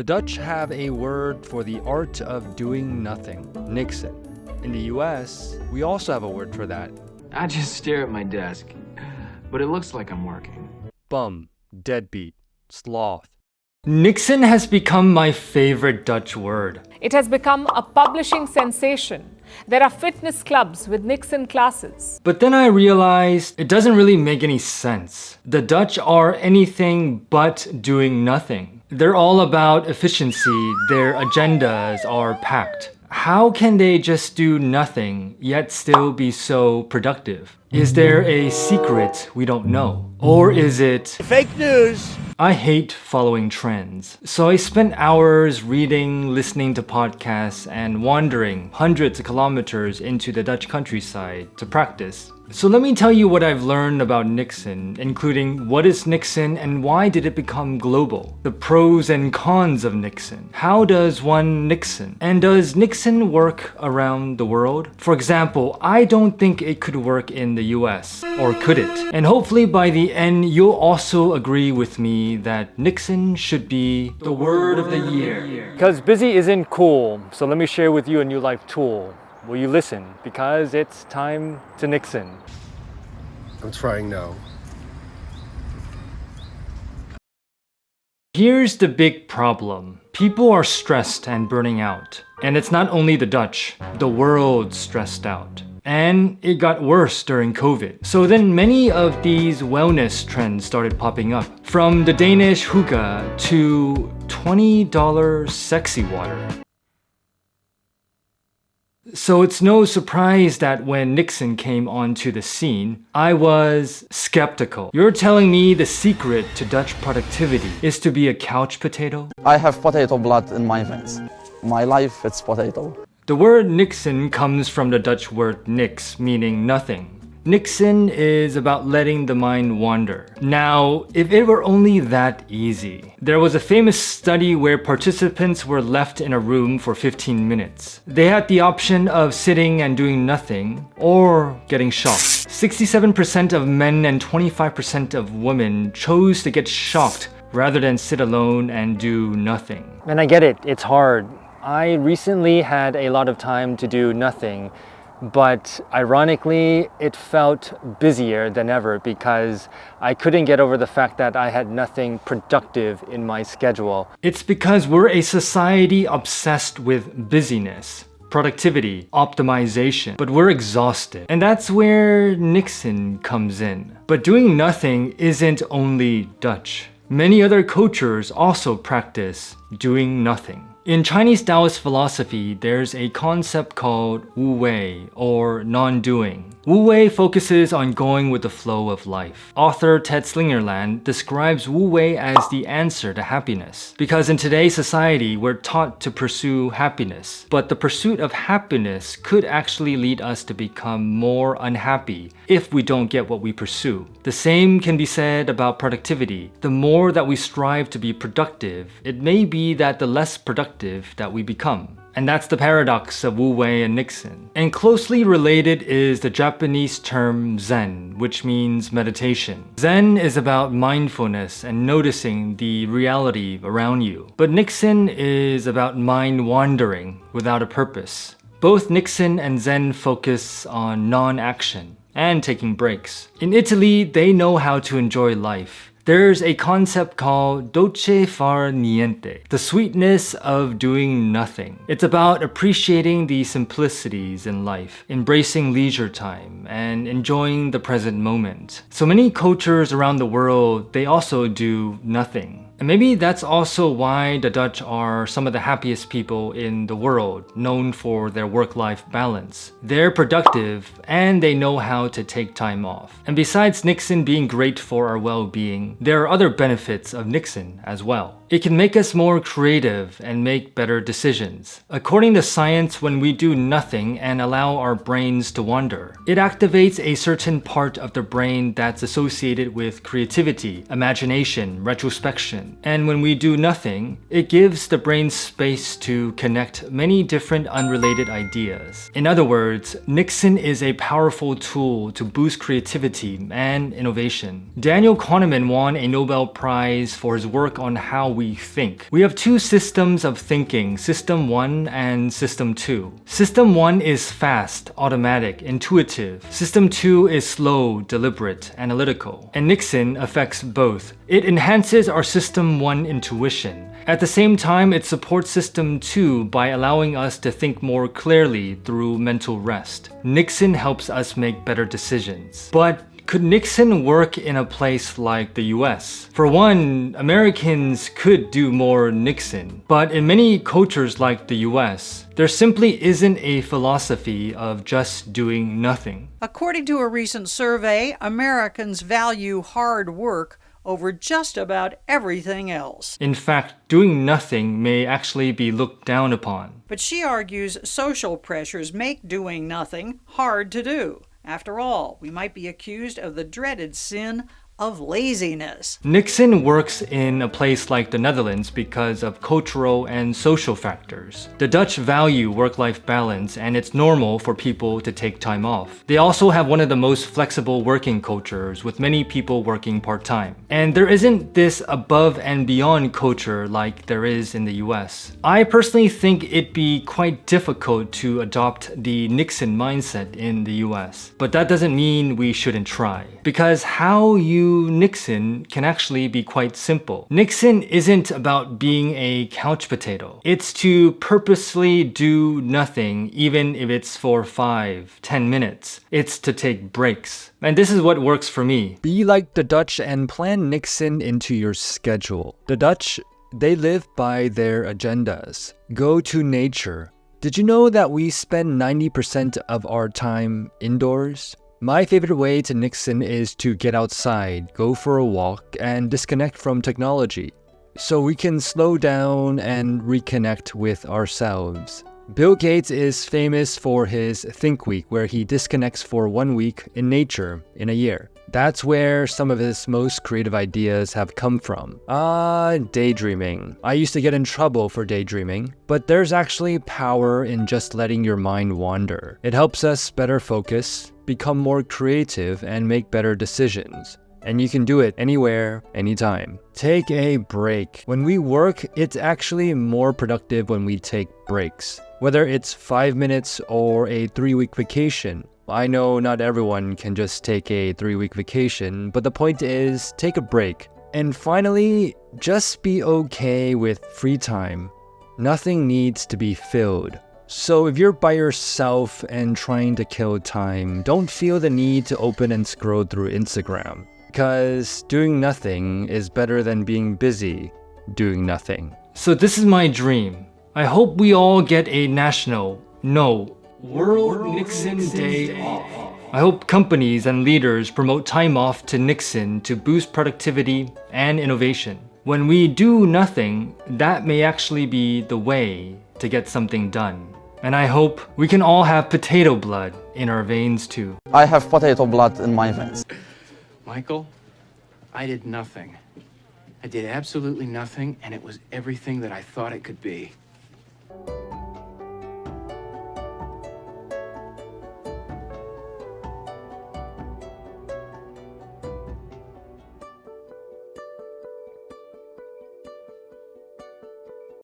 The Dutch have a word for the art of doing nothing, Niksen. In the US, we also have a word for that. I just stare at my desk, but it looks like I'm working. Bum, deadbeat, sloth. Niksen has become my favorite Dutch word. It has become a publishing sensation. There are fitness clubs with Niksen classes. But then I realized it doesn't really make any sense. The Dutch are anything but doing nothing. They're all about efficiency. Their agendas are packed. How can they just do nothing yet still be so productive? Is there a secret we don't know? Or is it fake news? I hate following trends. So I spent hours reading, listening to podcasts, and wandering hundreds of kilometers into the Dutch countryside to practice. So let me tell you what I've learned about Niksen, including what is Niksen and why did it become global? The pros and cons of Niksen. How does one Niksen? And does Niksen work around the world? For example, I don't think it could work in the US. Or could it? And hopefully by the end, you'll also agree with me that Niksen should be the word of the year. Because busy isn't cool, so let me share with you a new life tool. Will you listen? Because it's time to Niksen. I'm trying now. Here's the big problem. People are stressed and burning out. And it's not only the Dutch, the world's stressed out. And it got worse during COVID. So then many of these wellness trends started popping up. From the Danish hookah to $20 sexy water. So it's no surprise that when Niksen came onto the scene, I was skeptical. You're telling me the secret to Dutch productivity is to be a couch potato? I have potato blood in my veins. My life, it's potato. The word Niksen comes from the Dutch word niks, meaning nothing. Niksen is about letting the mind wander. Now, if it were only that easy. There was a famous study where participants were left in a room for 15 minutes. They had the option of sitting and doing nothing or getting shocked. 67% of men and 25% of women chose to get shocked rather than sit alone and do nothing. And I get it, it's hard. I recently had a lot of time to do nothing. But ironically, it felt busier than ever because I couldn't get over the fact that I had nothing productive in my schedule. It's because we're a society obsessed with busyness, productivity, optimization, but we're exhausted. And that's where Niksen comes in. But doing nothing isn't only Dutch. Many other cultures also practice doing nothing. In Chinese Taoist philosophy, there's a concept called Wu Wei, or non-doing. Wu Wei focuses on going with the flow of life. Author Ted Slingerland describes Wu Wei as the answer to happiness. Because in today's society, we're taught to pursue happiness. But the pursuit of happiness could actually lead us to become more unhappy if we don't get what we pursue. The same can be said about productivity. The more that we strive to be productive, it may be that the less productive that we become. And that's the paradox of Wu Wei and Niksen. And closely related is the Japanese term Zen, which means meditation. Zen is about mindfulness and noticing the reality around you. But Niksen is about mind wandering without a purpose. Both Niksen and Zen focus on non-action and taking breaks. In Italy, they know how to enjoy life. There's a concept called dolce far niente, the sweetness of doing nothing. It's about appreciating the simplicities in life, embracing leisure time, and enjoying the present moment. So many cultures around the world, they also do nothing. And maybe that's also why the Dutch are some of the happiest people in the world, known for their work-life balance. They're productive and they know how to take time off. And besides Niksen being great for our well-being, there are other benefits of Niksen as well. It can make us more creative and make better decisions. According to science, when we do nothing and allow our brains to wander, it activates a certain part of the brain that's associated with creativity, imagination, retrospection. brain. And when we do nothing, it gives the brain space to connect many different unrelated ideas. In other words, Niksen is a powerful tool to boost creativity and innovation. Daniel Kahneman won a Nobel Prize for his work on how we think. We have two systems of thinking, System 1 and System 2. System 1 is fast, automatic, intuitive. System 2 is slow, deliberate, analytical. And Niksen affects both. It enhances our System 1 intuition. At the same time, it supports System 2 by allowing us to think more clearly through mental rest. Niksen helps us make better decisions. But could Niksen work in a place like the US? For one, Americans could do more Niksen. But in many cultures like the US, there simply isn't a philosophy of just doing nothing. According to a recent survey, Americans value hard work over just about everything else. In fact, doing nothing may actually be looked down upon. But she argues social pressures make doing nothing hard to do. After all, we might be accused of the dreaded sin of laziness. Niksen works in a place like the Netherlands because of cultural and social factors. The Dutch value work-life balance, and it's normal for people to take time off. They also have one of the most flexible working cultures, with many people working part-time. And there isn't this above and beyond culture like there is in the US. I personally think it'd be quite difficult to adopt the Niksen mindset in the US. But that doesn't mean we shouldn't try. Because how you Niksen can actually be quite simple. Niksen isn't about being a couch potato. It's to purposely do nothing, even if it's for 5-10 minutes. It's to take breaks. And this is what works for me. Be like the Dutch and plan Niksen into your schedule. The Dutch, they live by their agendas. Go to nature. Did you know that we spend 90% of our time indoors? My favorite way to Niksen is to get outside, go for a walk, and disconnect from technology, so we can slow down and reconnect with ourselves. Bill Gates is famous for his Think Week, where he disconnects for 1 week in nature in a year. That's where some of his most creative ideas have come from. Daydreaming. I used to get in trouble for daydreaming, but there's actually power in just letting your mind wander. It helps us better focus, become more creative, and make better decisions. And you can do it anywhere, anytime. Take a break. When we work, it's actually more productive when we take breaks. Whether it's 5 minutes or a 3-week vacation. I know not everyone can just take a 3-week vacation, but the point is, take a break. And finally, just be okay with free time. Nothing needs to be filled. So if you're by yourself and trying to kill time, don't feel the need to open and scroll through Instagram. Because doing nothing is better than being busy doing nothing. So this is my dream. I hope we all get a World Niksen Day off. I hope companies and leaders promote time off to Niksen to boost productivity and innovation. When we do nothing, that may actually be the way to get something done. And I hope we can all have potato blood in our veins too. I have potato blood in my veins. Michael, I did nothing. I did absolutely nothing, and it was everything that I thought it could be.